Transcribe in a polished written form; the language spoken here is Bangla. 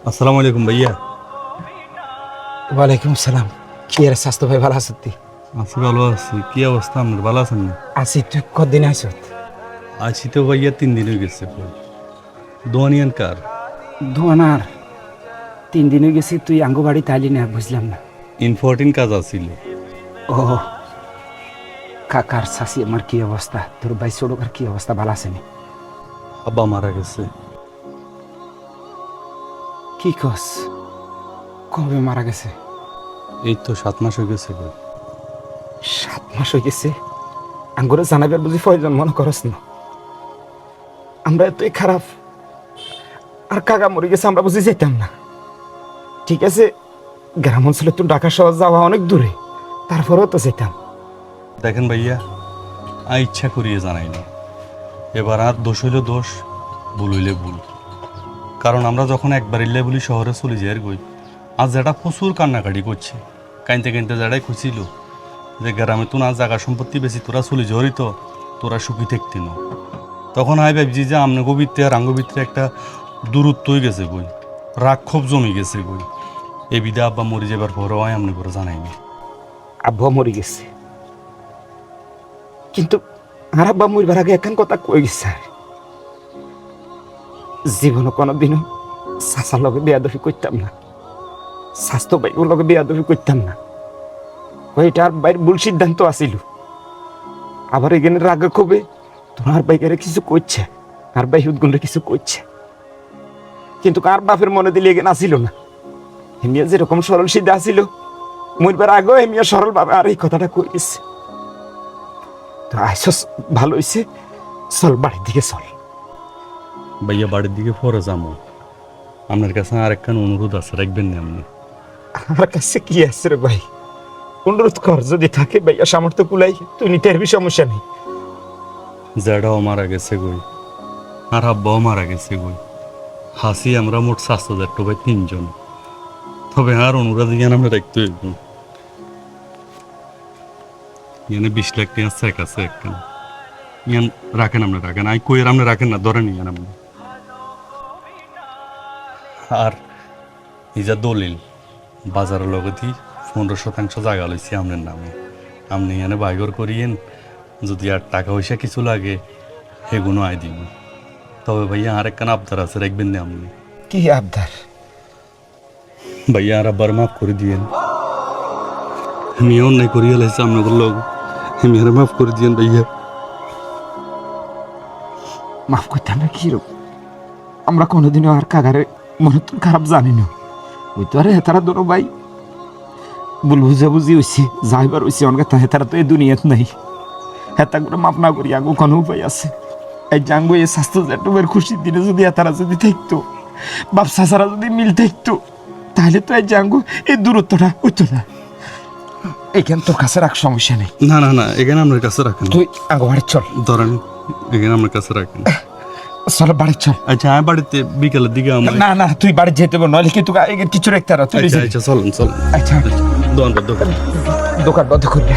আসসালামু আলাইকুম ভাইয়া। ওয়ালাইকুম সালাম। কি আর স্বাস্থ্য ভাই ভালো আছো তুই? আছি, ভালো আছি। কি অবস্থা আপনার, ভালো আছেন না? আছি। তুই কদিন আইস? আছি তো ভাইয়া, 3 দিন হয়ে গেছে। দোয়ানিয়ান কার? ধোয়ানার 3 দিন হয়ে গেছি। তুই আঙ্গু বাড়ি তাইলি না, বুঝলাম না। ইম্পর্টেন্ট কাজ আছিল। ও কাকার শাশি আমার কি অবস্থা? তোর ভাই ছোটকার কি অবস্থা, ভালো আসেনি? আব্বা মারা গেছে। কি কস? কবে মারা গেছে? এই তো 7 মাস হয়ে গেছে। 7 মাস হয়ে গেছে? আঙ্গুরে জানাবার বুঝি প্রয়োজন মনে করস না? আমরা এতই খারাপ? আর কাকা মরে গেছে আমরা বুঝি যেতাম না? ঠিক আছে, গ্রাম অঞ্চলে তো ঢাকা শহর যাওয়া অনেক দূরে, তারপরেও তো যেতাম। দেখেন ভাইয়া, ইচ্ছা করিয়ে জানাই না। এবার আর দোষ হইলে দোষ, ভুল হইলে ভুল। কারণ আমরা যখন একবার ইল্লে বলি শহরে চলে যাই আর গই, আজ যেটা প্রচুর কান্নাকাটি করছে। কাইনতে কাইনতে যেটাই খুঁজছিল যে গ্রামে তো না জায়গা সম্পত্তি বেশি, তোরা চলে যাওয়ারই তো তোরা সুখী থাকতি না। তখন আমি ভাবছি যে আমনে গভীরতে আর আঙ্গ ভিতরে একটা দূরত্ব হয়ে গেছে গই, রাগ ক্ষোভ জমে গেছে গই। এই বিদা আব্বা মরে যাবার পরেও আমি আমনে করে জানাইনি। আব্বা মরে গেছে, কিন্তু আর আব্বা মরবার আগে একখান কথা কই গেছে। জীবনে কোনোদিনও চাচার লগে বেয়াদফি করতাম না, স্বাস্থ্য ভাইগুর লগে বেয়াদফি করতাম না। এটা আর বাইর ভুল সিদ্ধান্ত আসিল। আবার এখানে রাগে কবে তোমার বাইকের কিছু করছে, আর ভাই হুদগুন্ডে কিছু করছে, কিন্তু কার বাপের মনে দিলে এখানে আসিল না। হেমিয়া যেরকম সরল সিদ্ধা আসিল, মরবার আগেও হেমিয়া সরল ভাবে আর এই কথাটা কই গেছে। তো আইসস, ভালো হয়েছে, চল বাড়ির দিকে চল। ভাইয়া বাড়ির দিকে পরে যাবো। আপনার কাছে আর একখান অনুরোধ আছে, রাখবেন না আপনি? আমার কাছে কি আছে রে ভাই? অনুরোধ কর, যদি থাকে ভাইয়া সামর্থ্য কুলাই, তুই নিতে পারবি, সমস্যা নেই। জেডাও মারা গেছে গই, আর আব্বাও মারা গেছে গই। হাসি আমরা মোট 7,000 ভাই 3 জন। তবে আর অনুরাধ জ্ঞান আমরা রাখতে হইব। ইয়ানে 20 লাখ টাকা চেক আছে একখান। ইয়ান রাখেন, আপনি রাখেন। আই কই আর আপনি রাখেন না, ধরেন ইয়ান আপনি। আর এই যে দলিল, বাজারের লগতি 15% জায়গা লইছি আপনার নামে। আপনি এনে বাইগর করিয়েন, যদি আর টাকা পয়সা কিছু লাগে সেগুলো আয় দিব। তবে ভাইয়া আর একখান আবদার আছে, রাখবেন না আপনি? কি আবদার? ভাইয়া আর আবার মাফ করে দিয়েন। আমি অন্যায় করিয়া লাইছি আপনাদের লোক, আমি আর মাফ করে দিয়েন ভাইয়া। মাফ করতে আমরা কি রকম? আমরা কোনোদিনও আর কাগারে মনে তো খারাপ জানি না। ওই তো আরে হেতারা দোনো ভাই ভুল বুঝাবুঝি হয়েছে, যাইবার হয়েছে অনগা, হেতারা তো এই দুনিয়াত নাই। হেতা করে মাপ না করি আগে কোনো উপায় আছে? এই জাঙ্গো এই স্বাস্থ্য যেটুবের খুশির দিনে যদি হেতারা যদি থাকতো, বাপ সাসারা যদি মিল থাকতো, তাহলে তো এই জাঙ্গো এই দূরত্বটা হইতো না। এখান তোর কাছে রাখ, সমস্যা নেই। না না না, এখানে আপনার কাছে রাখেন। তুই আগে বাড়ি চল। ধরেন, এখানে আমার কাছে রাখেন। চল বাড়ি চল। আচ্ছা, আমি বাড়িতে বিকালের দিকে আমার। না না, তুই বাড়ি যেতে পারো, নইলে কিন্তু কিছু রাখতে পারো। তুই আচ্ছা আচ্ছা, চলেন চলেন। আচ্ছা, দোকান বন্ধ করেন। দোকান বন্ধ করবে।